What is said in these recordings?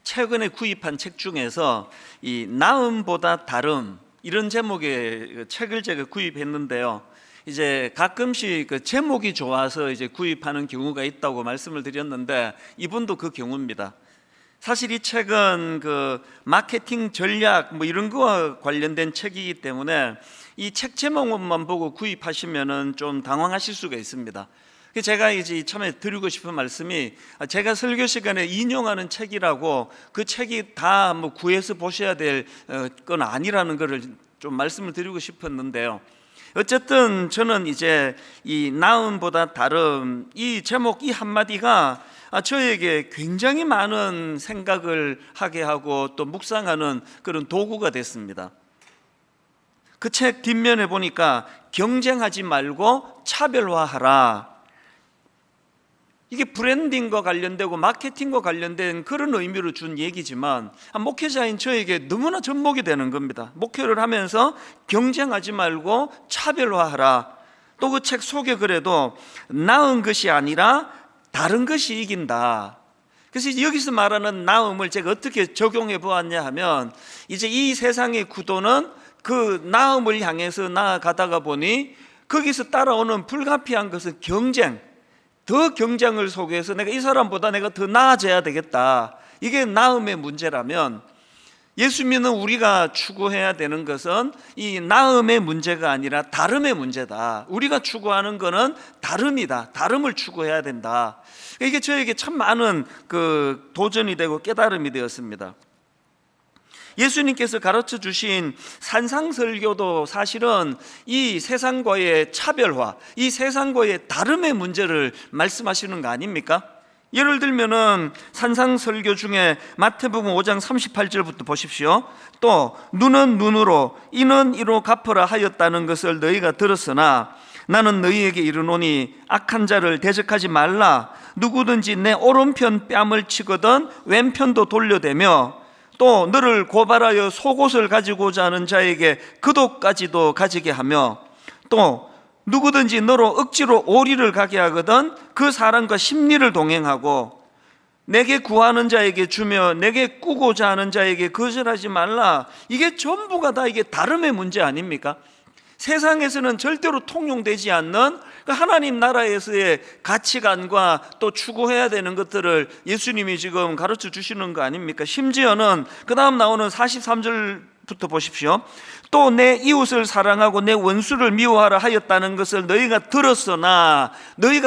최근에 구입한 책 중에서 이 나음보다 다름 이런 제목의 책을 제가 구입했는데요. 이제 가끔씩 그 제목이 좋아서 이제 구입하는 경우가 있다고 말씀을 드렸는데 이분도 그 경우입니다. 사실 이 책은 그 마케팅 전략 뭐 이런 거와 관련된 책이기 때문에 이 책 제목만 보고 구입하시면은 좀 당황하실 수가 있습니다. 제가 이제 처음에 드리고 싶은 말씀이, 제가 설교 시간에 인용하는 책이라고 그 책이 다 뭐 구해서 보셔야 될 건 아니라는 것을 좀 말씀을 드리고 싶었는데요. 어쨌든 저는 이제 이 나음보다 다름 이 제목 이 한마디가 저에게 굉장히 많은 생각을 하게 하고 또 묵상하는 그런 도구가 됐습니다. 그 책 뒷면에 보니까 경쟁하지 말고 차별화하라. 이게 브랜딩과 관련되고 마케팅과 관련된 그런 의미로 준 얘기지만 목회자인 저에게 너무나 접목이 되는 겁니다. 목회를 하면서 경쟁하지 말고 차별화하라. 또 그 책 속에 그래도 나은 것이 아니라 다른 것이 이긴다. 그래서 여기서 말하는 나음을 제가 어떻게 적용해 보았냐 하면, 이제 이 세상의 구도는 그 나음을 향해서 나아가다가 보니 거기서 따라오는 불가피한 것은 경쟁, 더 경쟁을 속에서 내가 이 사람보다 내가 더 나아져야 되겠다, 이게 나음의 문제라면, 예수 믿는 우리가 추구해야 되는 것은 이 나음의 문제가 아니라 다름의 문제다. 우리가 추구하는 것은 다름이다. 다름을 추구해야 된다. 이게 저에게 참 많은 그 도전이 되고 깨달음이 되었습니다. 예수님께서 가르쳐 주신 산상설교도 사실은 이 세상과의 차별화, 이 세상과의 다름의 문제를 말씀하시는 거 아닙니까? 예를 들면은 산상설교 중에 마태복음 5장 38절부터 보십시오. 또 눈은 눈으로 이는 이로 갚으라 하였다는 것을 너희가 들었으나 나는 너희에게 이르노니 악한 자를 대적하지 말라. 누구든지 내 오른편 뺨을 치거든 왼편도 돌려대며 또 너를 고발하여 속옷을 가지고자 하는 자에게 그옷까지도 가지게 하며 또 누구든지 너로 억지로 오리를 가게 하거든 그 사람과 심리를 동행하고 내게 구하는 자에게 주며 내게 꾸고자 하는 자에게 거절하지 말라. 이게 전부가 다 이게 다름의 문제 아닙니까? 세상에서는 절대로 통용되지 않는 하나님 나라에서의 가치관과 또 추구해야 되는 것들을 예수님이 지금 가르쳐 주시는 거 아닙니까? 심지어는 그 다음 나오는 43절부터 보십시오. 또 내 이웃을 사랑하고 내 원수를 미워하라 하였다는 것을 너희가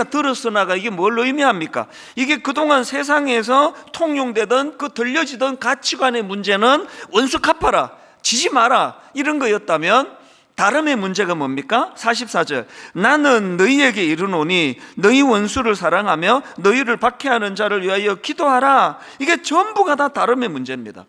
들었으나가 이게 뭘 의미합니까? 이게 그동안 세상에서 통용되던 그 들려지던 가치관의 문제는 원수 갚아라, 지지 마라 이런 거였다면, 다름의 문제가 뭡니까? 44절 나는 너희에게 이르노니 너희 원수를 사랑하며 너희를 박해하는 자를 위하여 기도하라. 이게 전부가 다 다름의 문제입니다.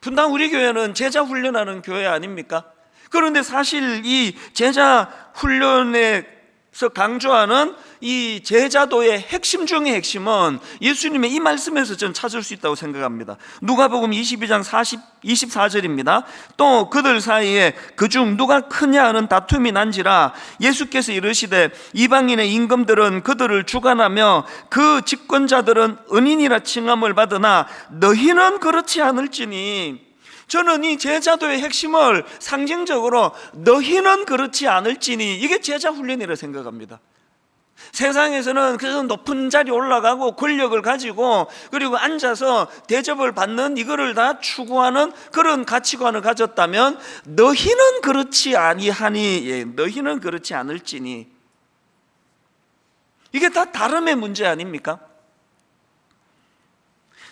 분당 우리 교회는 제자 훈련하는 교회 아닙니까? 그런데 사실 이 제자 훈련에서 강조하는 이 제자도의 핵심 중의 핵심은 예수님의 이 말씀에서 저는 찾을 수 있다고 생각합니다. 누가복음 22장 24절입니다. 또 그들 사이에 그중 누가 크냐 하는 다툼이 난지라 예수께서 이르시되 이방인의 임금들은 그들을 주관하며 그 집권자들은 은인이라 칭함을 받으나 너희는 그렇지 않을지니. 저는 이 제자도의 핵심을 상징적으로 너희는 그렇지 않을지니, 이게 제자 훈련이라 생각합니다. 세상에서는 그래서 높은 자리에 올라가고 권력을 가지고 그리고 앉아서 대접을 받는 이거를 다 추구하는 그런 가치관을 가졌다면 너희는 그렇지 아니하니, 너희는 그렇지 않을지니, 이게 다 다름의 문제 아닙니까?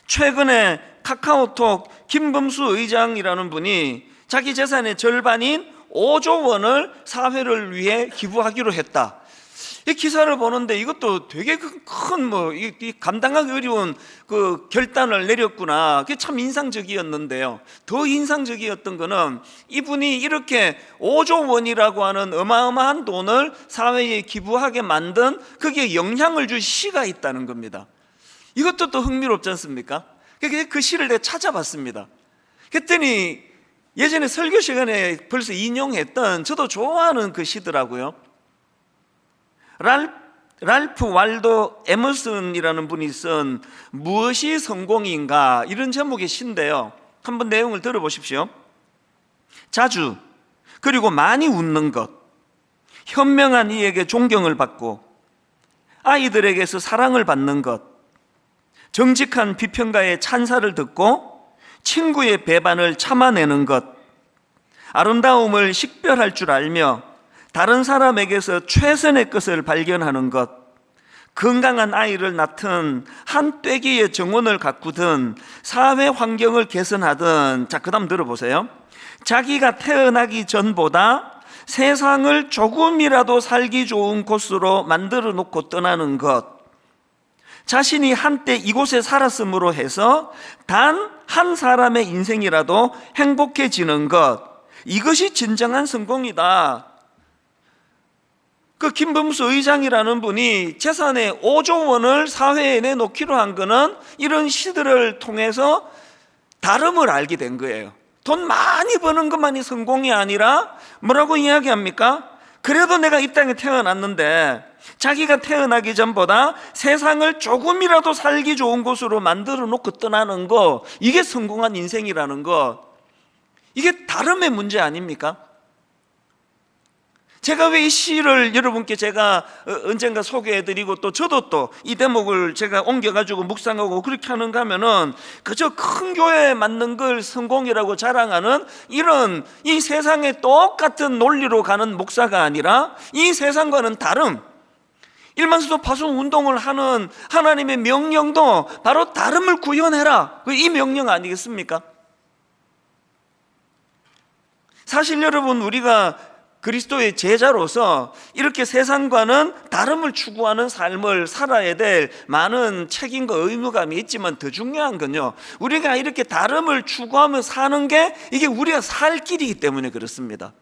최근에 카카오톡 김범수 의장이라는 분이 자기 재산의 절반인 5조 원을 사회를 위해 기부하기로 했다. 이 기사를 보는데 이것도 되게 큰 감당하기 어려운 그 결단을 내렸구나. 그게 참 인상적이었는데요. 더 인상적이었던 거는 이분이 이렇게 5조 원이라고 하는 어마어마한 돈을 사회에 기부하게 만든 거기에 영향을 줄 시가 있다는 겁니다. 이것도 또 흥미롭지 않습니까? 그 시를 내가 찾아봤습니다. 그랬더니 예전에 설교 시간에 벌써 인용했던 저도 좋아하는 그 시더라고요. 랄프 랄프 waldo 에머슨이라는 분이 쓴 무엇이 성공인가 이런 제목의 시인데요, 한번 내용을 들어보십시오. 자주 그리고 많이 웃는 것, 현명한 이에게 존경을 받고 아이들에게서 사랑을 받는 것, 정직한 비평가의 찬사를 듣고 친구의 배반을 참아내는 것, 아름다움을 식별할 줄 알며 다른 사람에게서 최선의 것을 발견하는 것, 건강한 아이를 낳든 한 떼기의 정원을 가꾸든 사회 환경을 개선하든, 자, 그 다음 들어보세요. 자기가 태어나기 전보다 세상을 조금이라도 살기 좋은 곳으로 만들어 놓고 떠나는 것, 자신이 한때 이곳에 살았으므로 해서 단 한 사람의 인생이라도 행복해지는 것, 이것이 진정한 성공이다. 그 김범수 의장이라는 분이 재산의 5조 원을 사회에 내놓기로 한 거는 이런 시들을 통해서 다름을 알게 된 거예요. 돈 많이 버는 것만이 성공이 아니라 뭐라고 이야기합니까? 그래도 내가 이 땅에 태어났는데 자기가 태어나기 전보다 세상을 조금이라도 살기 좋은 곳으로 만들어 놓고 떠나는 거, 이게 성공한 인생이라는 거, 이게 다름의 문제 아닙니까? 제가 왜 이 시를 여러분께 제가 언젠가 소개해드리고 또 저도 또 이 대목을 제가 옮겨가지고 묵상하고 그렇게 하는가 하면은 그저 큰 교회에 맞는 걸 성공이라고 자랑하는 이런 이 세상에 똑같은 논리로 가는 목사가 아니라 이 세상과는 다름, 일만수도 파송 운동을 하는 하나님의 명령도 바로 다름을 구현해라, 이 명령 아니겠습니까? 사실 여러분, 우리가 그리스도의 제자로서 이렇게 세상과는 다름을 추구하는 삶을 살아야 될 많은 책임과 의무감이 있지만, 더 중요한 건요, 우리가 이렇게 다름을 추구하며 사는 게 이게 우리가 살 길이기 때문에 그렇습니다.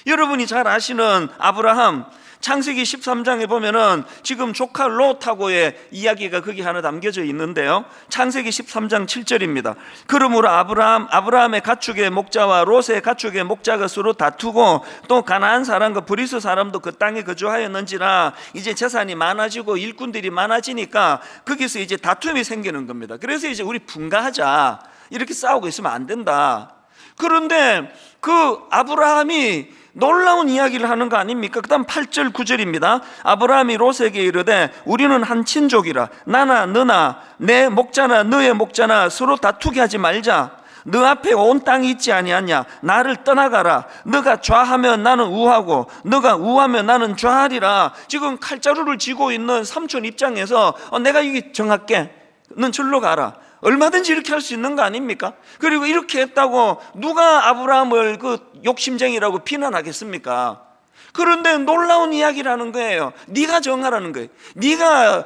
여러분이 잘 아시는 아브라함, 창세기 13장에 보면은 지금 조카 롯하고의 이야기가 거기 하나 담겨져 있는데요, 창세기 13장 7절입니다. 그러므로 아브라함의 가축의 목자와 롯의 가축의 목자가 서로 다투고 또 가나안 사람과 브리스 사람도 그 땅에 거주하였는지라, 이제 재산이 많아지고 일꾼들이 많아지니까 거기서 이제 다툼이 생기는 겁니다. 그래서 이제 우리 분가하자, 이렇게 싸우고 있으면 안 된다. 그런데 그 아브라함이 놀라운 이야기를 하는 거 아닙니까? 그 다음 8절 9절입니다 아브라함이 롯에게 이르되 우리는 한 친족이라 나나 너나 내 목자나 너의 목자나 서로 다투게 하지 말자. 너 앞에 온 땅이 있지 아니하냐? 나를 떠나가라. 너가 좌하면 나는 우하고 너가 우하면 나는 좌하리라. 지금 칼자루를 쥐고 있는 삼촌 입장에서 내가 이게 정할게, 넌 절로 가라, 얼마든지 이렇게 할 수 있는 거 아닙니까? 그리고 이렇게 했다고 누가 아브라함을 그 욕심쟁이라고 비난하겠습니까? 그런데 놀라운 이야기를 하는 거예요. 네가 정하라는 거예요. 네가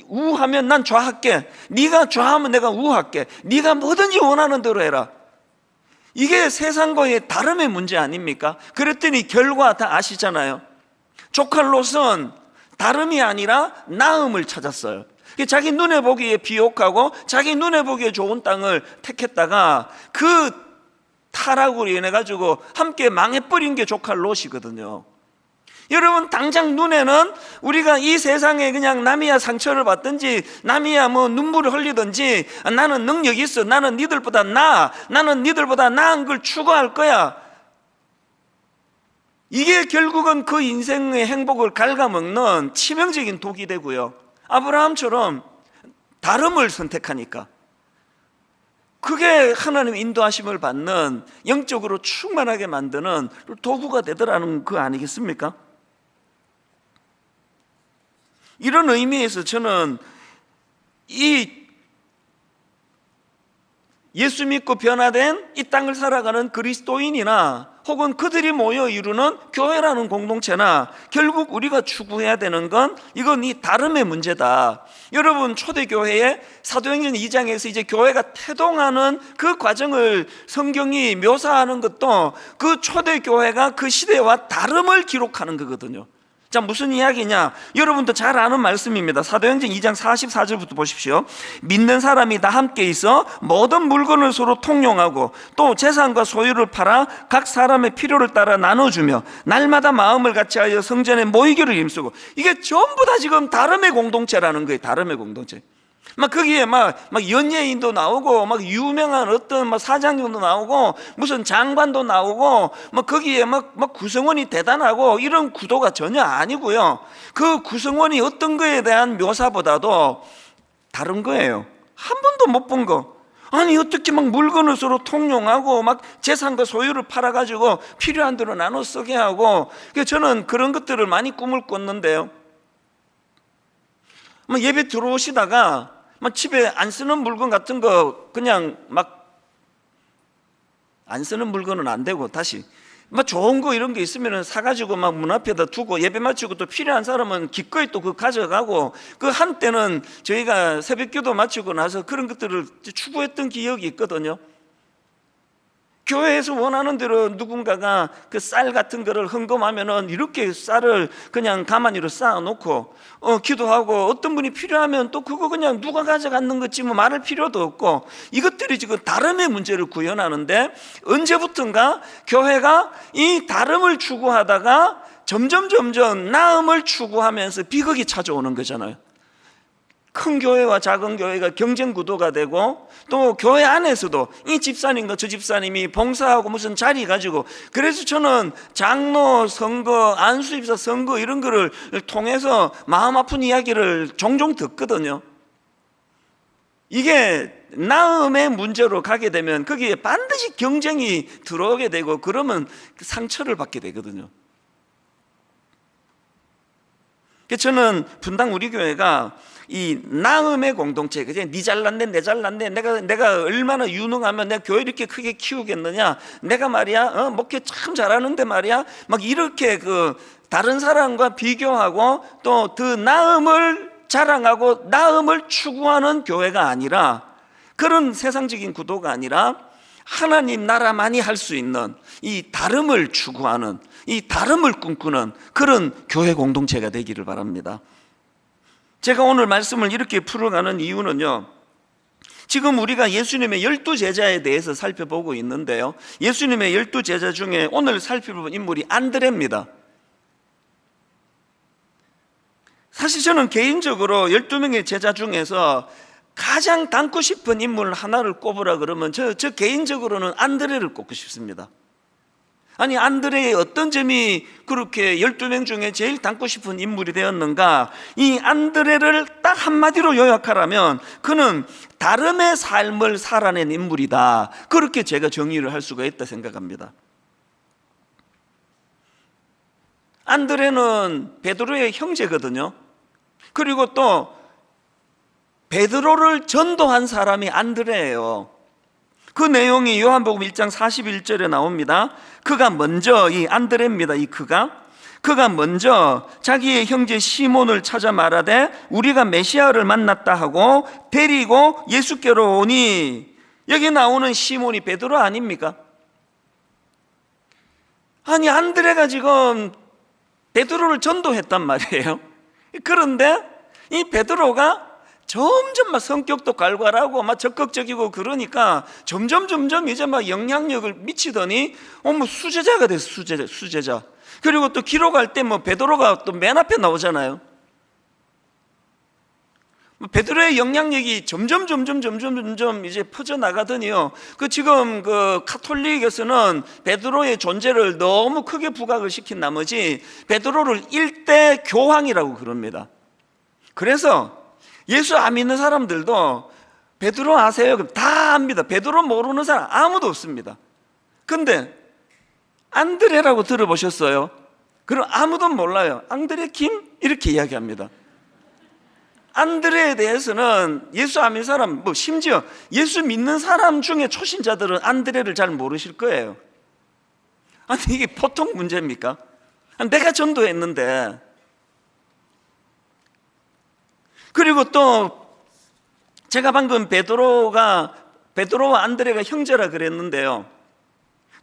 우하면 난 좌할게, 네가 좌하면 내가 우할게, 네가 뭐든지 원하는 대로 해라. 이게 세상과의 다름의 문제 아닙니까? 그랬더니 결과 다 아시잖아요. 조카 롯은 다름이 아니라 나음을 찾았어요. 자기 눈에 보기에 비옥하고 자기 눈에 보기에 좋은 땅을 택했다가 그 타락으로 인해 가지고 함께 망해버린 게 조카 롯이거든요. 여러분, 당장 눈에는 우리가 이 세상에 그냥 남이야 상처를 받든지 남이야 뭐 눈물을 흘리든지 나는 능력이 있어, 나는 니들보다 나아, 나는 니들보다 나은 걸 추구할 거야, 이게 결국은 그 인생의 행복을 갉아먹는 치명적인 독이 되고요, 아브라함처럼 다름을 선택하니까 그게 하나님의 인도하심을 받는, 영적으로 충만하게 만드는 도구가 되더라는 거 아니겠습니까? 이런 의미에서 저는 이 예수 믿고 변화된 이 땅을 살아가는 그리스도인이나 혹은 그들이 모여 이루는 교회라는 공동체나 결국 우리가 추구해야 되는 건 이건 이 다름의 문제다. 여러분, 초대교회의 사도행전 2장에서 이제 교회가 태동하는 그 과정을 성경이 묘사하는 것도 그 초대교회가 그 시대와 다름을 기록하는 거거든요. 자, 무슨 이야기냐? 여러분도 잘 아는 말씀입니다. 사도행전 2장 44절부터 보십시오. 믿는 사람이 다 함께 있어 모든 물건을 서로 통용하고 또 재산과 소유를 팔아 각 사람의 필요를 따라 나눠주며 날마다 마음을 같이하여 성전에 모이기를 힘쓰고. 이게 전부 다 지금 다름의 공동체라는 거예요. 다름의 공동체. 막 거기에 막 연예인도 나오고 막 유명한 어떤 막 사장님도 나오고 무슨 장관도 나오고 막 거기에 막 구성원이 대단하고 이런 구도가 전혀 아니고요. 그 구성원이 어떤 거에 대한 묘사보다도 다른 거예요. 한 번도 못 본 거. 아니 어떻게 막 물건을 서로 통용하고 막 재산과 소유를 팔아가지고 필요한 대로 나눠 쓰게 하고. 그래서 저는 그런 것들을 많이 꿈을 꿨는데요. 예배 들어오시다가 막 집에 안 쓰는 물건 같은 거 그냥 막 안 쓰는 물건은 안 되고 다시 막 좋은 거 이런 게 있으면 사가지고 막 문 앞에다 두고 예배 마치고 또 필요한 사람은 기꺼이 또 그거 가져가고. 그 한때는 저희가 새벽기도 마치고 나서 그런 것들을 추구했던 기억이 있거든요. 교회에서 원하는 대로 누군가가 그 쌀 같은 거를 헌금하면은 이렇게 쌀을 그냥 가만히로 쌓아놓고 기도하고, 어떤 분이 필요하면 또 그거 그냥 누가 가져갔는 거지 뭐 말할 필요도 없고. 이것들이 지금 다름의 문제를 구현하는데, 언제부턴가 교회가 이 다름을 추구하다가 점점 나음을 추구하면서 비극이 찾아오는 거잖아요. 큰 교회와 작은 교회가 경쟁 구도가 되고, 또 교회 안에서도 이 집사님과 저 집사님이 봉사하고 무슨 자리 가지고. 그래서 저는 장로 선거, 안수입사 선거 이런 거를 통해서 마음 아픈 이야기를 종종 듣거든요. 이게 나음의 문제로 가게 되면 거기에 반드시 경쟁이 들어오게 되고, 그러면 상처를 받게 되거든요. 저는 분당 우리 교회가 이 나음의 공동체, 그제 니 잘났네 내 잘났네, 내가 얼마나 유능하면 내가 교회 이렇게 크게 키우겠느냐, 내가 말이야 목회 참 잘하는데 말이야, 막 이렇게 그 다른 사람과 비교하고 또 그 나음을 자랑하고 나음을 추구하는 교회가 아니라, 그런 세상적인 구도가 아니라 하나님 나라만이 할 수 있는 이 다름을 추구하는, 이 다름을 꿈꾸는 그런 교회 공동체가 되기를 바랍니다. 제가 오늘 말씀을 이렇게 풀어가는 이유는요, 지금 우리가 예수님의 12제자에 대해서 살펴보고 있는데요, 예수님의 12제자 중에 오늘 살펴볼 인물이 안드레입니다. 사실 저는 개인적으로 12명의 제자 중에서 가장 닮고 싶은 인물 하나를 꼽으라 그러면 저 개인적으로는 안드레를 꼽고 싶습니다. 아니, 안드레의 어떤 점이 그렇게 12명 중에 제일 닮고 싶은 인물이 되었는가? 이 안드레를 딱 한마디로 요약하라면 그는 다름의 삶을 살아낸 인물이다, 그렇게 제가 정의를 할 수가 있다 생각합니다. 안드레는 베드로의 형제거든요. 그리고 또 베드로를 전도한 사람이 안드레예요. 그 내용이 요한복음 1장 41절에 나옵니다. 그가 먼저, 이 안드레입니다. 그가 먼저 자기의 형제 시몬을 찾아 말하되 우리가 메시아를 만났다 하고 데리고 예수께로 오니. 여기 나오는 시몬이 베드로 아닙니까? 아니, 안드레가 지금 베드로를 전도했단 말이에요. 그런데 이 베드로가 점점 막 성격도 갈갈하고 막 적극적이고 그러니까 점점 이제 막 영향력을 미치더니 뭐 수제자가 됐어. 수제자. 그리고 또 기록할 때 뭐 베드로가 또 맨 앞에 나오잖아요. 베드로의 영향력이 점점 이제 퍼져나가더니요, 그 지금 그 카톨릭에서는 베드로의 존재를 너무 크게 부각을 시킨 나머지 베드로를 일대 교황이라고 그럽니다. 그래서 예수 안 믿는 사람들도 베드로 아세요? 그럼 다 압니다. 베드로 모르는 사람 아무도 없습니다. 근데 안드레라고 들어보셨어요? 그럼 아무도 몰라요. 안드레 김? 이렇게 이야기합니다. 안드레에 대해서는 예수 안 믿는 사람, 뭐 심지어 예수 믿는 사람 중에 초신자들은 안드레를 잘 모르실 거예요. 아니, 이게 보통 문제입니까? 내가 전도했는데. 그리고 또 제가 방금 베드로와 안드레가 형제라 그랬는데요,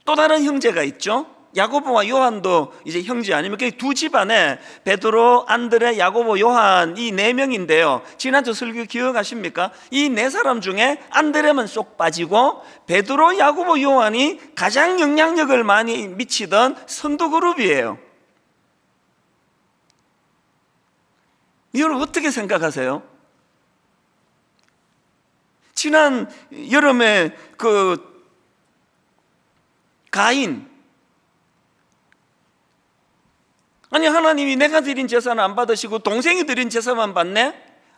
또 다른 형제가 있죠. 야고보와 요한도 이제 형제 아닙니까? 두 집안에 베드로, 안드레, 야고보, 요한 이 네 명인데요. 지난주 설교 기억하십니까? 이 네 사람 중에 안드레만 쏙 빠지고 베드로, 야고보, 요한이 가장 영향력을 많이 미치던 선도 그룹이에요. 여러분 어떻게 생각하세요? 지난 여름에 그 가인, 아니 하나님이 내가 드린 제사는 안 받으시고 동생이 드린 제사만 받네?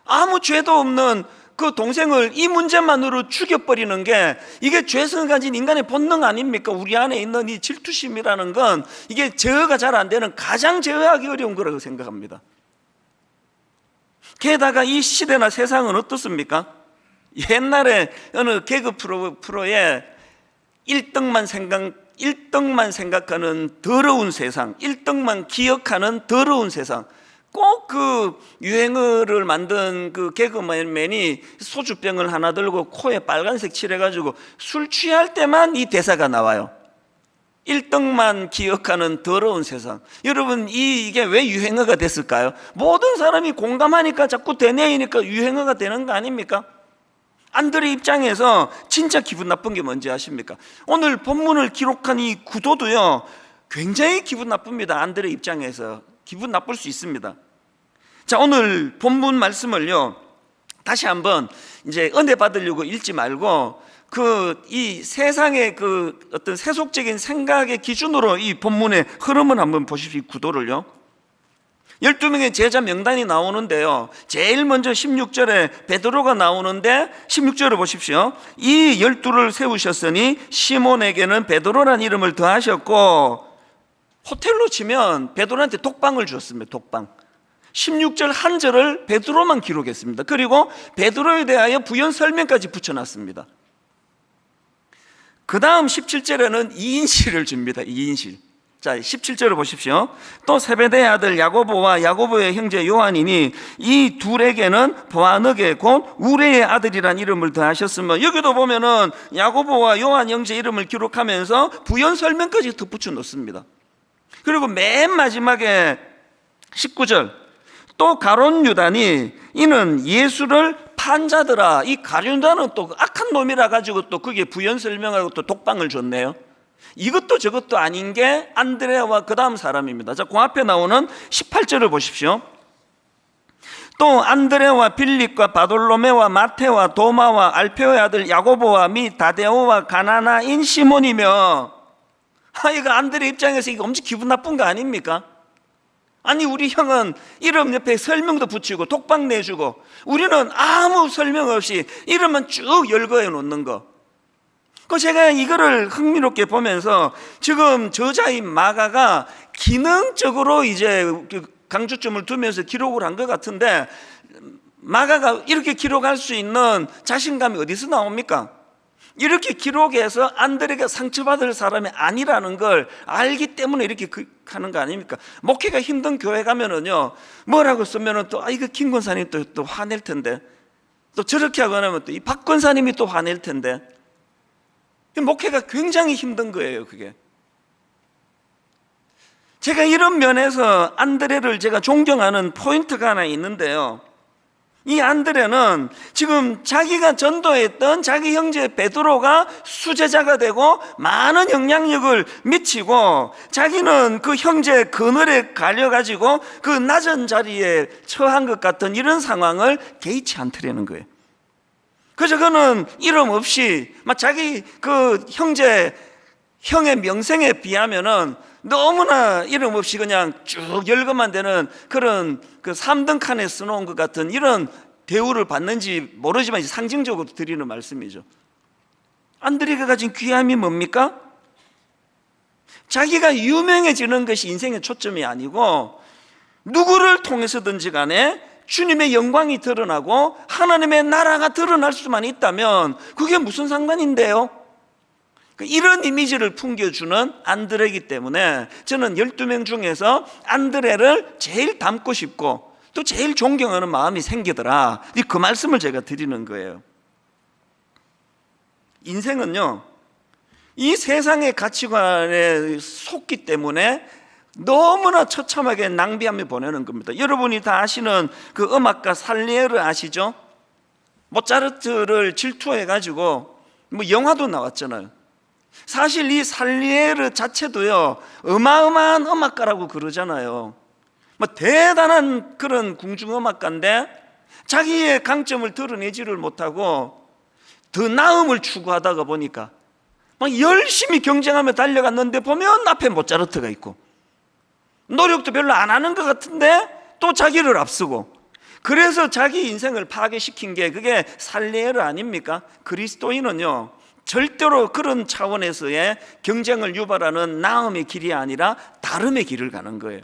아무 죄도 없는 그 동생을 이 문제만으로 죽여버리는 게 이게 죄성을 가진 인간의 본능 아닙니까? 우리 안에 있는 이 질투심이라는 건 이게 제어가 잘 안 되는 가장 제어하기 어려운 거라고 생각합니다. 게다가 이 시대나 세상은 어떻습니까? 옛날에 어느 개그 프로에 1등만 생각하는 더러운 세상, 1등만 기억하는 더러운 세상. 꼭 그 유행어를 만든 그 개그맨이 소주병을 하나 들고 코에 빨간색 칠해가지고 술 취할 때만 이 대사가 나와요. 1등만 기억하는 더러운 세상. 여러분 이게 왜 유행어가 됐을까요? 모든 사람이 공감하니까 자꾸 되뇌이니까 유행어가 되는 거 아닙니까? 안드레 입장에서 진짜 기분 나쁜 게 뭔지 아십니까? 오늘 본문을 기록한 이 구도도요 굉장히 기분 나쁩니다. 안드레 입장에서 기분 나쁠 수 있습니다. 자, 오늘 본문 말씀을요 다시 한번 이제 은혜 받으려고 읽지 말고 이 세상의 그 어떤 세속적인 생각의 기준으로 이 본문의 흐름을 한번 보십시오. 이 구도를요. 12명의 제자 명단이 나오는데요, 제일 먼저 16절에 베드로가 나오는데 16절을 보십시오. 이 12를 세우셨으니 시몬에게는 베드로라는 이름을 더하셨고, 호텔로 치면 베드로한테 독방을 주었습니다. 독방. 16절 한 절을 베드로만 기록했습니다. 그리고 베드로에 대하여 부연 설명까지 붙여놨습니다. 그 다음 17절에는 2인실을 줍니다. 2인실. 자, 17절을 보십시오. 또 세베대의 아들 야고보와 야고보의 형제 요한이니 이 둘에게는 보아너게 곧 우레의 아들이란 이름을 더하셨으며, 여기도 보면은 야고보와 요한 형제 이름을 기록하면서 부연 설명까지 덧붙여 놓습니다. 그리고 맨 마지막에 19절, 또 가룟 유다니 이는 예수를 판 자더라. 이 가룟 유다는 또 악한 놈이라 가지고 또 그게 부연 설명하고 또 독방을 줬네요. 이것도 저것도 아닌 게 안드레와 그 다음 사람입니다. 자, 그 앞에 나오는 18절을 보십시오. 또 안드레와 빌립과 바돌로메와 마테와 도마와 알페오의 아들 야고보와 미 다데오와 가나나인 시몬이며, 이거 안드레 입장에서 이거 엄청 기분 나쁜 거 아닙니까? 아니 우리 형은 이름 옆에 설명도 붙이고 독방 내주고, 우리는 아무 설명 없이 이름만 쭉 열거해 놓는 거. 제가 이거를 흥미롭게 보면서 지금 저자인 마가가 기능적으로 이제 강조점을 두면서 기록을 한 것 같은데, 마가가 이렇게 기록할 수 있는 자신감이 어디서 나옵니까? 이렇게 기록해서 안드레가 상처받을 사람이 아니라는 걸 알기 때문에 이렇게 하는 거 아닙니까? 목회가 힘든 교회 가면은요, 뭐라고 쓰면은 또 이거 김 권사님 또 화낼 텐데, 또 저렇게 하고 나면 또 이 박 권사님이 또 화낼 텐데, 목회가 굉장히 힘든 거예요. 그게 제가 이런 면에서 안드레를 제가 존경하는 포인트가 하나 있는데요, 이 안드레는 지금 자기가 전도했던 자기 형제 베드로가 수제자가 되고 많은 영향력을 미치고, 자기는 그 형제 그늘에 갈려가지고 그 낮은 자리에 처한 것 같은 이런 상황을 개의치 않더라는 거예요. 그래서 그는 이름 없이 자기 그 형의 명성에 비하면은 너무나 이름 없이 그냥 쭉 열거만 되는 그런 그 3등 칸에 써놓은 것 같은 이런 대우를 받는지 모르지만 상징적으로 드리는 말씀이죠. 안드레가 가진 귀함이 뭡니까? 자기가 유명해지는 것이 인생의 초점이 아니고, 누구를 통해서든지 간에 주님의 영광이 드러나고 하나님의 나라가 드러날 수만 있다면 그게 무슨 상관인데요? 이런 이미지를 풍겨주는 안드레이기 때문에 저는 12명 중에서 안드레를 제일 닮고 싶고 또 제일 존경하는 마음이 생기더라. 그 말씀을 제가 드리는 거예요. 인생은요, 이 세상의 가치관에 속기 때문에 너무나 처참하게 낭비하며 보내는 겁니다. 여러분이 다 아시는 그 음악가 살리에르 아시죠? 모차르트를 질투해가지고 뭐 영화도 나왔잖아요. 사실 이 살리에르 자체도요, 어마어마한 음악가라고 그러잖아요. 뭐 대단한 그런 궁중음악가인데 자기의 강점을 드러내지를 못하고 더 나음을 추구하다가 보니까 막 열심히 경쟁하며 달려갔는데 보면 앞에 모차르트가 있고 노력도 별로 안 하는 것 같은데 또 자기를 앞서고, 그래서 자기 인생을 파괴시킨 게 그게 살리에르 아닙니까? 그리스도인은요, 절대로 그런 차원에서의 경쟁을 유발하는 나음의 길이 아니라 다름의 길을 가는 거예요.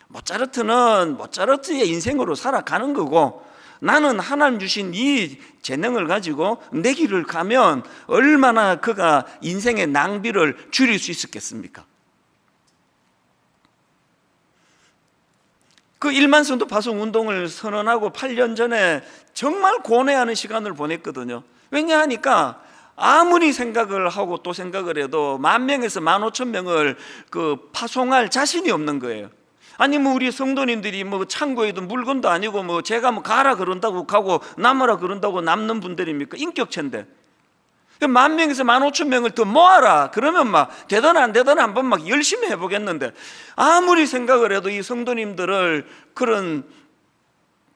모차르트는 모차르트의 인생으로 살아가는 거고, 나는 하나님 주신 이 재능을 가지고 내 길을 가면 얼마나 그가 인생의 낭비를 줄일 수 있었겠습니까? 그 일만성도 파송 운동을 선언하고 8년 전에 정말 고뇌하는 시간을 보냈거든요. 왜냐하니까 아무리 생각을 하고 또 생각을 해도 10,000명에서 15,000명을 그 파송할 자신이 없는 거예요. 아니 뭐 우리 성도님들이 뭐 창고에도 물건도 아니고 뭐 제가 뭐 가라 그런다고 가고 남으라 그런다고 남는 분들입니까? 인격체인데 10,000명에서 15,000명을 더 모아라 그러면 막 되든 안 되든 한번 막 열심히 해보겠는데, 아무리 생각을 해도 이 성도님들을 그런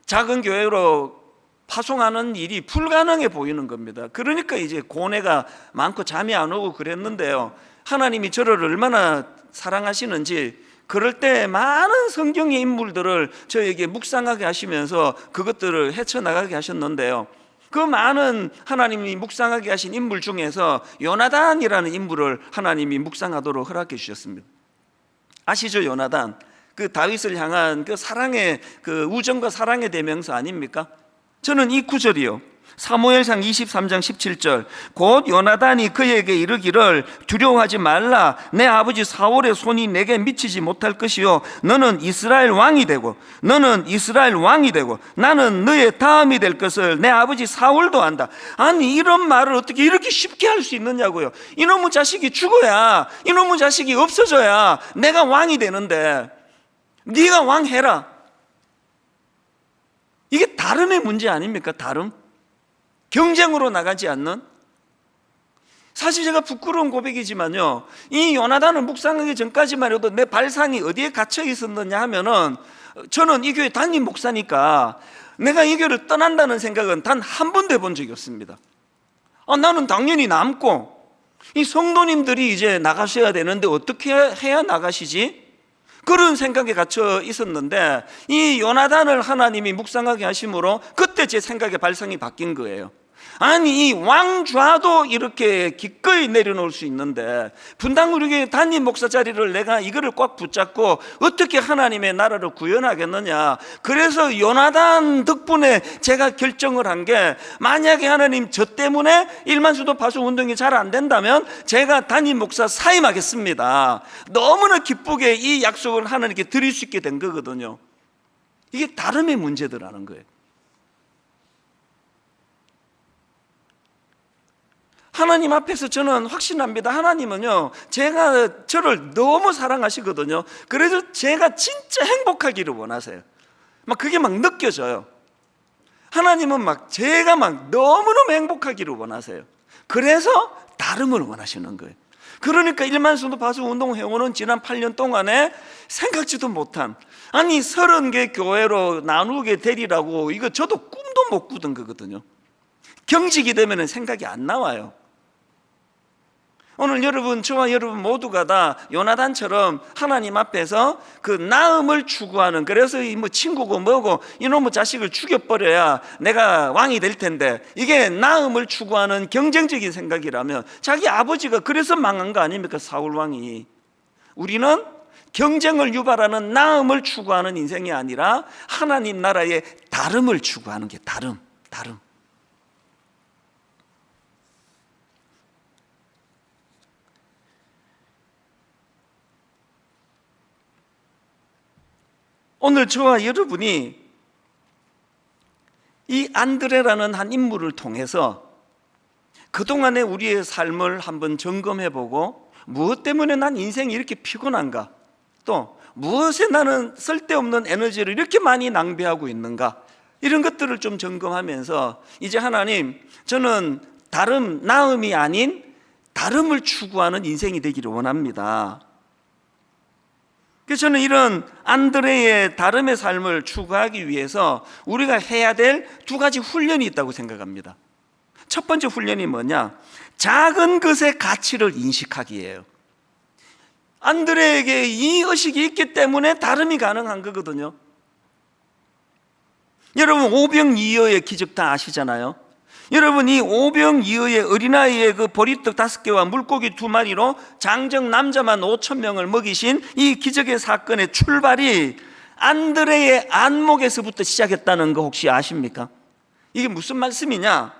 작은 교회로 파송하는 일이 불가능해 보이는 겁니다. 그러니까 이제 고뇌가 많고 잠이 안 오고 그랬는데요, 하나님이 저를 얼마나 사랑하시는지 그럴 때 많은 성경의 인물들을 저에게 묵상하게 하시면서 그것들을 헤쳐나가게 하셨는데요, 그 많은 하나님이 묵상하게 하신 인물 중에서 요나단이라는 인물을 하나님이 묵상하도록 허락해 주셨습니다. 아시죠? 요나단, 그 다윗을 향한 그 사랑의, 그 우정과 사랑의 대명사 아닙니까? 저는 이 구절이요, 사무엘상 23장 17절, 곧 요나단이 그에게 이르기를 두려워하지 말라, 내 아버지 사울의 손이 내게 미치지 못할 것이요 너는 이스라엘 왕이 되고 나는 너의 다음이 될 것을 내 아버지 사울도 안다. 아니 이런 말을 어떻게 이렇게 쉽게 할 수 있느냐고요. 이놈의 자식이 죽어야, 이놈의 자식이 없어져야 내가 왕이 되는데 네가 왕해라. 이게 다름의 문제 아닙니까? 다름? 경쟁으로 나가지 않는? 사실 제가 부끄러운 고백이지만요, 이 요나단을 묵상하기 전까지만 해도 내 발상이 어디에 갇혀 있었느냐 하면은, 저는 이 교회 담임 목사니까 내가 이 교회를 떠난다는 생각은 단 한 번도 해본 적이 없습니다. 나는 당연히 남고 이 성도님들이 이제 나가셔야 되는데 어떻게 해야 나가시지? 그런 생각에 갇혀 있었는데 이 요나단을 하나님이 묵상하게 하심으로 그때 제 생각의 발상이 바뀐 거예요. 아니 이 왕좌도 이렇게 기꺼이 내려놓을 수 있는데 분당 우리 교회 담임 목사 자리를 내가 이거를 꽉 붙잡고 어떻게 하나님의 나라를 구현하겠느냐. 그래서 요나단 덕분에 제가 결정을 한 게, 만약에 하나님 저 때문에 일만수도 파송 운동이 잘 안 된다면 제가 담임 목사 사임하겠습니다. 너무나 기쁘게 이 약속을 하나님께 드릴 수 있게 된 거거든요. 이게 다름의 문제더라는 거예요. 하나님 앞에서 저는 확신합니다. 하나님은요, 제가 저를 너무 사랑하시거든요. 그래서 제가 진짜 행복하기를 원하세요. 막 그게 막 느껴져요. 하나님은 막 제가 막 너무너무 행복하기를 원하세요. 그래서 다름을 원하시는 거예요. 그러니까 일만수도 파송 운동해오는 지난 8년 동안에 생각지도 못한, 아니 30개 교회로 나누게 되리라고, 이거 저도 꿈도 못 꾸던 거거든요. 경직이 되면 생각이 안 나와요. 오늘 여러분, 저와 여러분 모두가 다 요나단처럼 하나님 앞에서 그 나음을 추구하는, 그래서 뭐 친구고 뭐고 이놈의 자식을 죽여버려야 내가 왕이 될 텐데, 이게 나음을 추구하는 경쟁적인 생각이라면 자기 아버지가 그래서 망한 거 아닙니까? 사울 왕이. 우리는 경쟁을 유발하는 나음을 추구하는 인생이 아니라 하나님 나라의 다름을 추구하는 게 다름. 오늘 저와 여러분이 이 안드레라는 한 인물을 통해서 그동안의 우리의 삶을 한번 점검해보고 무엇 때문에 난 인생이 이렇게 피곤한가, 또 무엇에 나는 쓸데없는 에너지를 이렇게 많이 낭비하고 있는가, 이런 것들을 좀 점검하면서 이제 하나님, 저는 나음이 아닌 다름을 추구하는 인생이 되기를 원합니다. 그래서 저는 이런 안드레의 다름의 삶을 추구하기 위해서 우리가 해야 될 두 가지 훈련이 있다고 생각합니다. 첫 번째 훈련이 뭐냐? 작은 것의 가치를 인식하기예요. 안드레에게 이 의식이 있기 때문에 다름이 가능한 거거든요. 여러분, 오병이어의 기적 다 아시잖아요. 여러분, 이 오병이어의 어린아이의 그 보리떡 5개와 물고기 2마리로 장정 남자만 5,000명을 먹이신 이 기적의 사건의 출발이 안드레의 안목에서부터 시작했다는 거 혹시 아십니까? 이게 무슨 말씀이냐?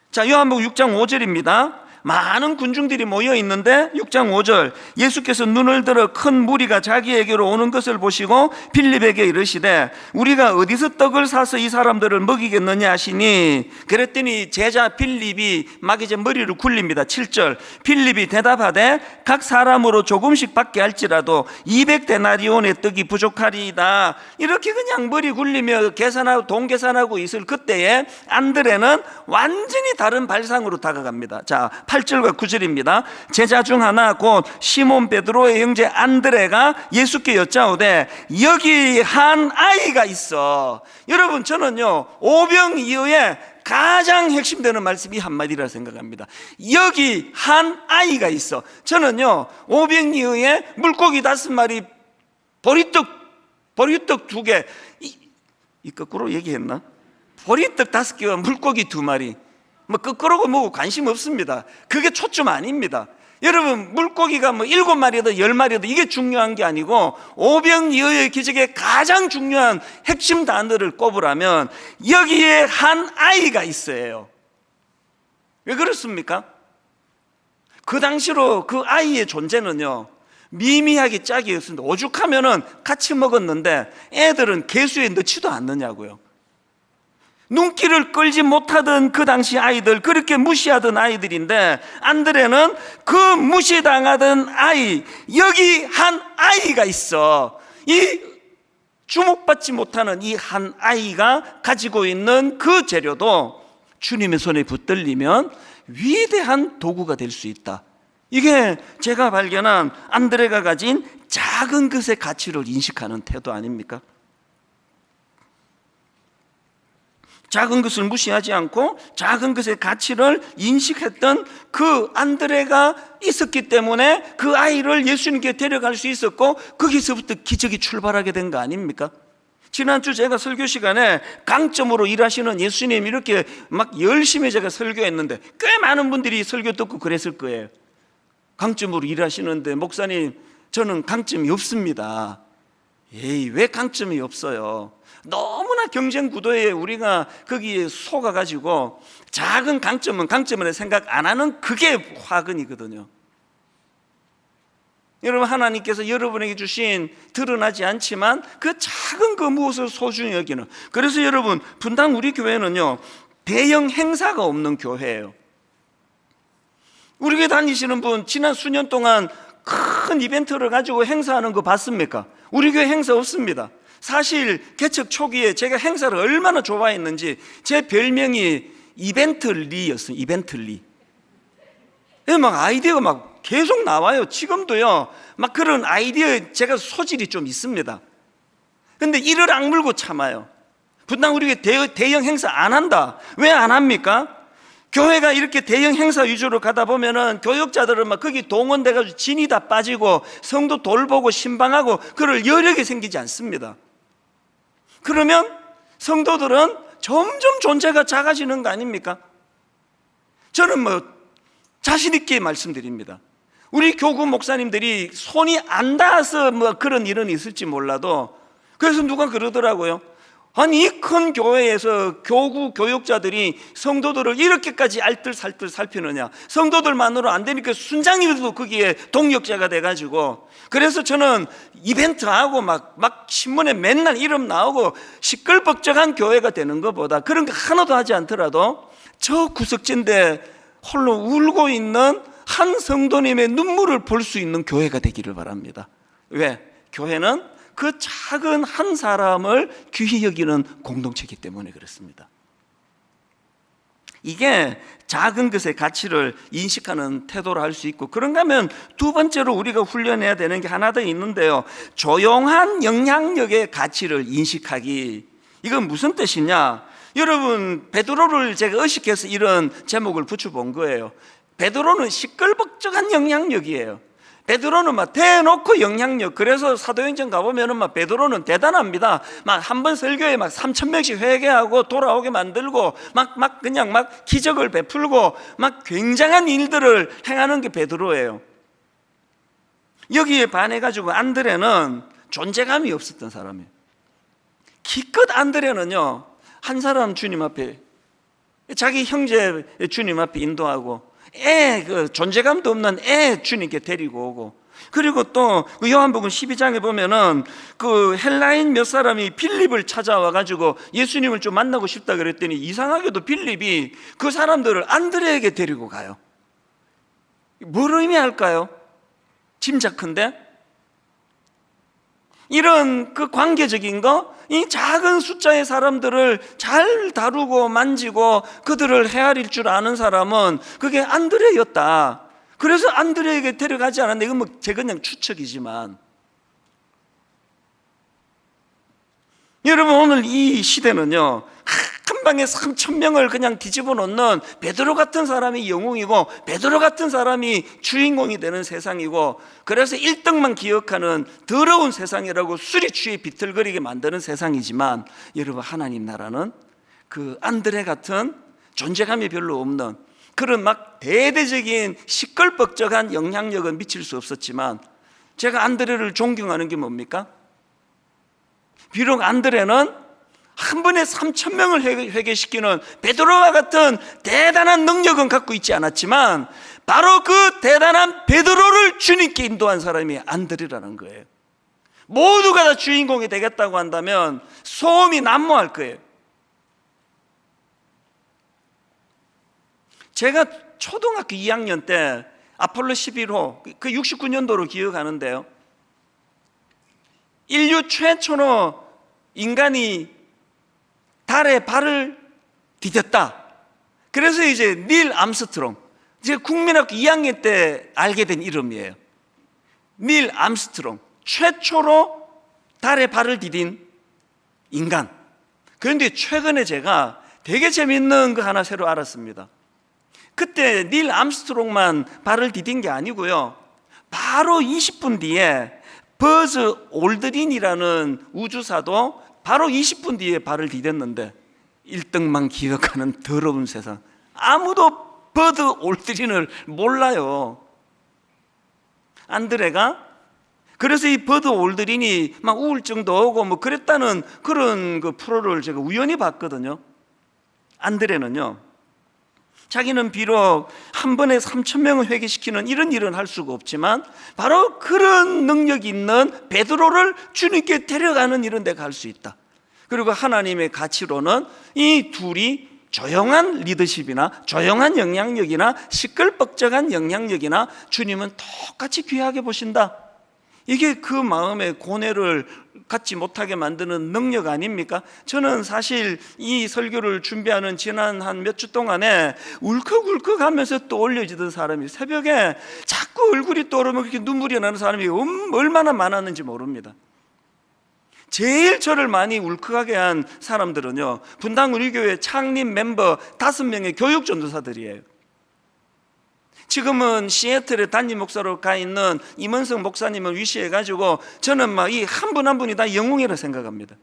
자, 요한복음 6장 5절입니다. 많은 군중들이 모여 있는데 6장 5절, 예수께서 눈을 들어 큰 무리가 자기에게로 오는 것을 보시고 빌립에게 이르시되 우리가 어디서 떡을 사서 이 사람들을 먹이겠느냐 하시니, 그랬더니 제자 빌립이 막 이제 머리를 굴립니다. 7절, 빌립이 대답하되 각 사람으로 조금씩 받게 할지라도 200데나리온의 떡이 부족하리이다. 이렇게 그냥 머리 굴리며 돈 계산하고 있을 그때에 안드레는 완전히 다른 발상으로 다가갑니다. 자, 8절과 9절입니다. 제자 중 하나 곧 시몬 베드로의 형제 안드레가 예수께 여짜오되 여기 한 아이가 있어. 여러분, 저는요 오병이어의 가장 핵심되는 말씀이 한마디라 생각합니다. 여기 한 아이가 있어. 저는요 오병이어의 물고기 5마리, 보리떡 2개, 이 거꾸로 얘기했나? 보리떡 5개와 물고기 2마리, 뭐 거꾸로고 뭐고 관심 없습니다. 그게 초점 아닙니다. 여러분, 물고기가 뭐 7마리든 10마리든 이게 중요한 게 아니고, 오병이어의 기적의 가장 중요한 핵심 단어를 꼽으라면 여기에 한 아이가 있어요. 왜 그렇습니까? 그 당시로 그 아이의 존재는요 미미하게 짝이 없습니다. 오죽하면은 같이 먹었는데 애들은 개수에 넣지도 않느냐고요. 눈길을 끌지 못하던 그 당시 아이들, 그렇게 무시하던 아이들인데 안드레는 그 무시당하던 아이, 여기 한 아이가 있어. 이 주목받지 못하는 이 한 아이가 가지고 있는 그 재료도 주님의 손에 붙들리면 위대한 도구가 될 수 있다. 이게 제가 발견한 안드레가 가진 작은 것의 가치를 인식하는 태도 아닙니까? 작은 것을 무시하지 않고 작은 것의 가치를 인식했던 그 안드레가 있었기 때문에 그 아이를 예수님께 데려갈 수 있었고, 거기서부터 기적이 출발하게 된 거 아닙니까? 지난주 제가 설교 시간에 강점으로 일하시는 예수님 이렇게 막 열심히 제가 설교했는데 꽤 많은 분들이 설교 듣고 그랬을 거예요. 강점으로 일하시는데 목사님, 저는 강점이 없습니다. 에이, 왜 강점이 없어요? 너무나 경쟁 구도에 우리가 거기에 속아가지고 작은 강점을 생각 안 하는 그게 화근이거든요. 여러분, 하나님께서 여러분에게 주신 드러나지 않지만 그 작은 그 무엇을 소중히 여기는, 그래서 여러분, 분당 우리 교회는요 대형 행사가 없는 교회예요. 우리 교회 다니시는 분 지난 수년 동안 큰 이벤트를 가지고 행사하는 거 봤습니까? 우리 교회 행사 없습니다. 사실 개척 초기에 제가 행사를 얼마나 좋아했는지 제 별명이 이벤트리였어요. 이벤트리. 막 아이디어가 막 계속 나와요. 지금도요 막 그런 아이디어에 제가 소질이 좀 있습니다. 근데 이를 악물고 참아요. 분당 우리 교회 대형 행사 안 한다. 왜 안 합니까? 교회가 이렇게 대형 행사 위주로 가다 보면은 교역자들은 막 거기 동원돼가지고 진이 다 빠지고 성도 돌보고 신방하고 그럴 여력이 생기지 않습니다. 그러면 성도들은 점점 존재가 작아지는 거 아닙니까? 저는 뭐 자신 있게 말씀드립니다. 우리 교구 목사님들이 손이 안 닿아서 뭐 그런 일은 있을지 몰라도, 그래서 누가 그러더라고요. 아니, 이 큰 교회에서 교구 교육자들이 성도들을 이렇게까지 알뜰살뜰 살피느냐, 성도들만으로 안 되니까 순장님도 거기에 동력자가 돼가지고, 그래서 저는 이벤트하고 막 신문에 맨날 이름 나오고 시끌벅적한 교회가 되는 것보다, 그런 거 하나도 하지 않더라도 저 구석진데 홀로 울고 있는 한 성도님의 눈물을 볼 수 있는 교회가 되기를 바랍니다. 왜? 교회는 그 작은 한 사람을 귀히 여기는 공동체이기 때문에 그렇습니다. 이게 작은 것의 가치를 인식하는 태도로 할 수 있고, 그런가 하면 두 번째로 우리가 훈련해야 되는 게 하나 더 있는데요, 조용한 영향력의 가치를 인식하기. 이건 무슨 뜻이냐? 여러분, 베드로를 제가 의식해서 이런 제목을 붙여본 거예요. 베드로는 시끌벅적한 영향력이에요. 베드로는 막 대놓고 영향력. 그래서 사도행전 가보면은 막 베드로는 대단합니다. 막 한 번 설교에 막 3,000명씩 회개하고 돌아오게 만들고 그냥 기적을 베풀고 막 굉장한 일들을 행하는 게 베드로예요. 여기에 반해가지고 안드레는 존재감이 없었던 사람이에요. 기껏 안드레는요, 한 사람 주님 앞에, 자기 형제 주님 앞에 인도하고, 그 존재감도 없는 애 주님께 데리고 오고, 그리고 또 요한복음 12장에 보면은 그 헬라인 몇 사람이 빌립을 찾아와 가지고 예수님을 좀 만나고 싶다 그랬더니 이상하게도 빌립이 그 사람들을 안드레에게 데리고 가요. 뭘 의미할까요? 짐작컨대 이런 그 관계적인 거, 이 작은 숫자의 사람들을 잘 다루고 만지고 그들을 헤아릴 줄 아는 사람은 그게 안드레였다. 그래서 안드레에게 데려가지 않았는데, 이건 뭐 제 그냥 추측이지만, 여러분, 오늘 이 시대는요, 한 방에 3,000명을 그냥 뒤집어 놓는 베드로 같은 사람이 영웅이고 베드로 같은 사람이 주인공이 되는 세상이고, 그래서 1등만 기억하는 더러운 세상이라고 수리추에 비틀거리게 만드는 세상이지만, 여러분, 하나님 나라는 그 안드레 같은 존재감이 별로 없는 그런 막 대대적인 시끌벅적한 영향력은 미칠 수 없었지만, 제가 안드레를 존경하는 게 뭡니까? 비록 안드레는 한 번에 3,000명을 회개시키는 베드로와 같은 대단한 능력은 갖고 있지 않았지만, 바로 그 대단한 베드로를 주님께 인도한 사람이 안드레라는 거예요. 모두가 다 주인공이 되겠다고 한다면 소음이 난무할 거예요. 제가 초등학교 2학년 때 아폴로 11호, 그 69년도로 기억하는데요, 인류 최초로 인간이 달에 발을 디뎠다. 그래서 이제 닐 암스트롱, 제가 국민학교 2학년 때 알게 된 이름이에요. 닐 암스트롱, 최초로 달에 발을 디딘 인간. 그런데 최근에 제가 되게 재밌는 거 하나 새로 알았습니다. 그때 닐 암스트롱만 발을 디딘 게 아니고요, 바로 20분 뒤에 버즈 올드린이라는 우주사도 바로 20분 뒤에 발을 디뎠는데, 1등만 기억하는 더러운 세상. 아무도 버즈 올드린을 몰라요. 안드레가 그래서 이 버드 올드린이 막 우울증도 오고 뭐 그랬다는 그런 그 프로를 제가 우연히 봤거든요. 안드레는요, 자기는 비록 한 번에 3,000명을 회개시키는 이런 일은 할 수가 없지만, 바로 그런 능력이 있는 베드로를 주님께 데려가는 이런 데 갈 수 있다. 그리고 하나님의 가치로는 이 둘이 조용한 리더십이나 조용한 영향력이나 시끌벅적한 영향력이나 주님은 똑같이 귀하게 보신다. 이게 그 마음의 고뇌를 갖지 못하게 만드는 능력 아닙니까? 저는 사실 이 설교를 준비하는 지난 한 몇 주 동안에 울컥울컥 하면서 또 올려지던 사람이, 새벽에 자꾸 얼굴이 떠오르면 그렇게 눈물이 나는 사람이 얼마나 많았는지 모릅니다. 제일 저를 많이 울컥하게 한 사람들은요, 분당 우리 교회 창립 멤버 5명의 교육 전도사들이에요. 지금은 시애틀에 담임 목사로 가 있는 임원석 목사님을 위시해가지고 저는 막 이 한 분 한 분이 다 영웅이라 생각합니다.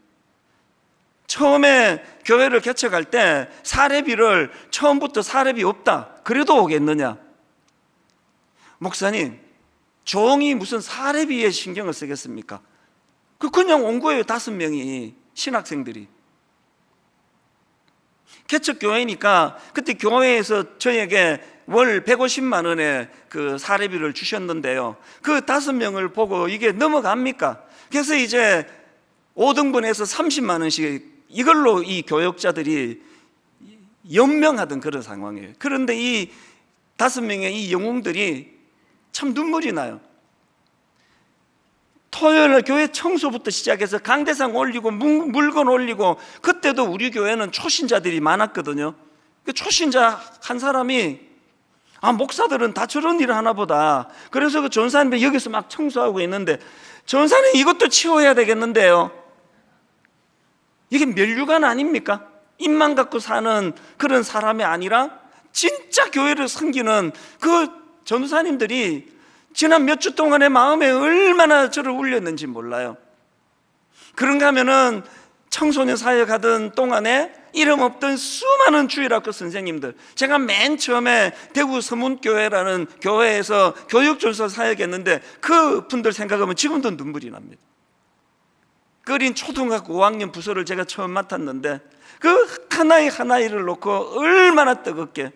처음에 교회를 개척할 때 사례비를 처음부터 사례비 없다 그래도 오겠느냐? 목사님, 종이 무슨 사례비에 신경을 쓰겠습니까? 그냥 온 거예요. 5명이 신학생들이. 개척교회니까 그때 교회에서 저에게 월 150만 원의 그 사례비를 주셨는데요, 그 5명을 보고 이게 넘어갑니까? 그래서 이제 5등분해서 30만 원씩 이걸로 이 교역자들이 연명하던 그런 상황이에요. 그런데 이 5명의 이 영웅들이 참 눈물이 나요. 토요일날 교회 청소부터 시작해서 강대상 올리고 물건 올리고, 그때도 우리 교회는 초신자들이 많았거든요. 그 초신자 한 사람이 목사들은 다 저런 일을 하나 보다. 그래서 그 전사님이 여기서 막 청소하고 있는데, 전사님 이것도 치워야 되겠는데요. 이게 면류관 아닙니까? 입만 갖고 사는 그런 사람이 아니라 진짜 교회를 섬기는 그 전사님들이 지난 몇 주 동안의 마음에 얼마나 저를 울렸는지 몰라요. 그런가 하면은 청소년 사역하던 동안에 이름 없던 수많은 주일학교 선생님들, 제가 맨 처음에 대구 서문교회라는 교회에서 교육전서 사역했는데 그 분들 생각하면 지금도 눈물이 납니다. 어린 초등학교 5학년 부서를 제가 처음 맡았는데 그 하나를 놓고 얼마나 뜨겁게,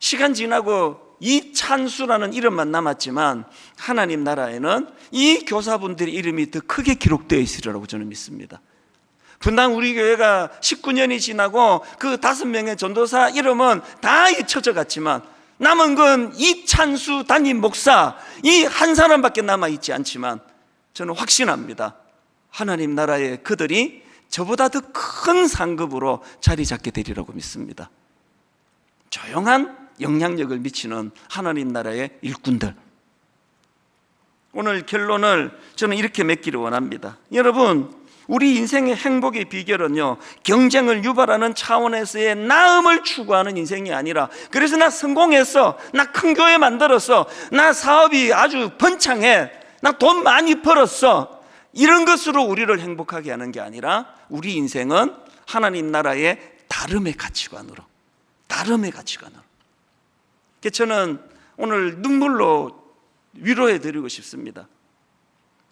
시간 지나고 이찬수라는 이름만 남았지만 하나님 나라에는 이 교사분들의 이름이 더 크게 기록되어 있으리라고 저는 믿습니다. 분당 우리 교회가 19년이 지나고 그 5명의 전도사 이름은 다 잊혀져 갔지만 남은 건 이찬수 담임 목사 이 한 사람밖에 남아있지 않지만, 저는 확신합니다. 하나님 나라에 그들이 저보다 더 큰 상급으로 자리 잡게 되리라고 믿습니다. 조용한 영향력을 미치는 하나님 나라의 일꾼들. 오늘 결론을 저는 이렇게 맺기를 원합니다. 여러분, 우리 인생의 행복의 비결은요, 경쟁을 유발하는 차원에서의 나음을 추구하는 인생이 아니라, 그래서 나 성공했어, 나 큰 교회 만들었어, 나 사업이 아주 번창해, 나 돈 많이 벌었어, 이런 것으로 우리를 행복하게 하는 게 아니라, 우리 인생은 하나님 나라의 다름의 가치관으로. 저는 오늘 눈물로 위로해 드리고 싶습니다.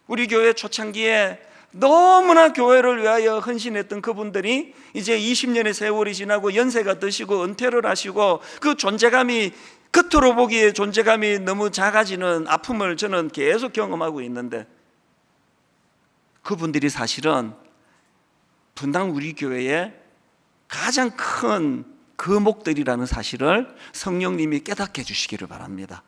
우리 교회 초창기에 너무나 교회를 위하여 헌신했던 그분들이 이제 20년의 세월이 지나고 연세가 드시고 은퇴를 하시고, 그 존재감이, 겉으로 보기에 존재감이 너무 작아지는 아픔을 저는 계속 경험하고 있는데, 그분들이 사실은 분당 우리 교회의 가장 큰 거목들이라는 사실을 성령님이 깨닫게 해주시기를 바랍니다.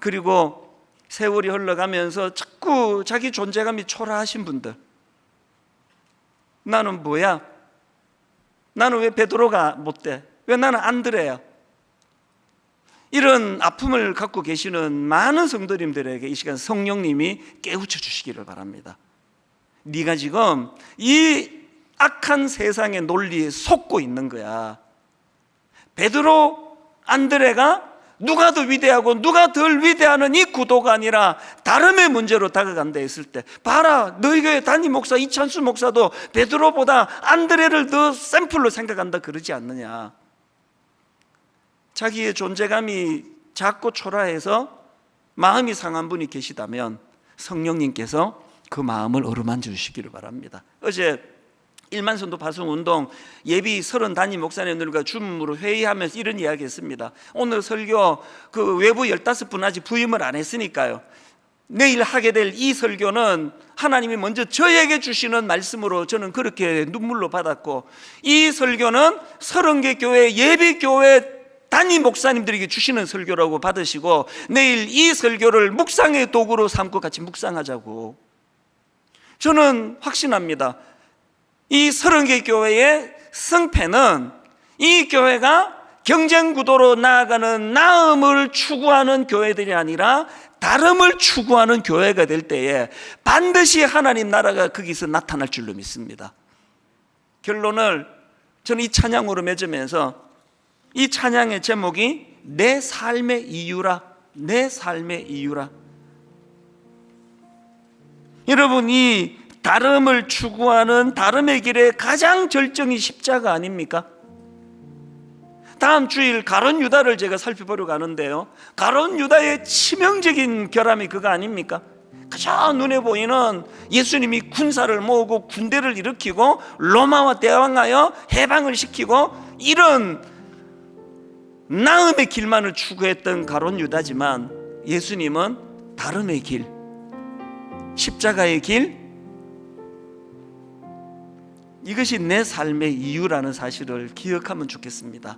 그리고 세월이 흘러가면서 자꾸 자기 존재감이 초라하신 분들, 나는 뭐야? 나는 왜 베드로가 못 돼? 왜 나는 안드레야? 이런 아픔을 갖고 계시는 많은 성도님들에게 이 시간 성령님이 깨우쳐 주시기를 바랍니다. 네가 지금 이 악한 세상의 논리에 속고 있는 거야. 베드로, 안드레가 누가 더 위대하고 누가 덜 위대하는 이 구도가 아니라 다름의 문제로 다가간다 했을 때, 봐라, 너희 교회 담임 목사 이찬수 목사도 베드로보다 안드레를 더 샘플로 생각한다 그러지 않느냐. 자기의 존재감이 작고 초라해서 마음이 상한 분이 계시다면 성령님께서 그 마음을 어루만져 주시기를 바랍니다. 어제 1만 선도 파송 운동 예비 30 담임 목사님들과 줌으로 회의하면서 이런 이야기 했습니다. 오늘 설교 그 외부 15분 아직 부임을 안 했으니까요, 내일 하게 될 이 설교는 하나님이 먼저 저에게 주시는 말씀으로 저는 그렇게 눈물로 받았고, 이 설교는 30개 교회 예비 교회 담임 목사님들에게 주시는 설교라고 받으시고, 내일 이 설교를 묵상의 도구로 삼고 같이 묵상하자고. 저는 확신합니다. 이 30개 교회의 성패는 이 교회가 경쟁 구도로 나아가는 나음을 추구하는 교회들이 아니라 다름을 추구하는 교회가 될 때에 반드시 하나님 나라가 거기서 나타날 줄로 믿습니다. 결론을 저는 이 찬양으로 맺으면서, 이 찬양의 제목이 내 삶의 이유라. 내 삶의 이유라. 여러분, 이 다름을 추구하는 다름의 길의 가장 절정이 십자가 아닙니까? 다음 주일 가룟 유다를 제가 살펴보려고 하는데요, 가룟 유다의 치명적인 결함이 그거 아닙니까? 그저 눈에 보이는 예수님이 군사를 모으고 군대를 일으키고 로마와 대항하여 해방을 시키고 이런 나음의 길만을 추구했던 가룟 유다지만, 예수님은 다름의 길, 십자가의 길, 이것이 내 삶의 이유라는 사실을 기억하면 좋겠습니다.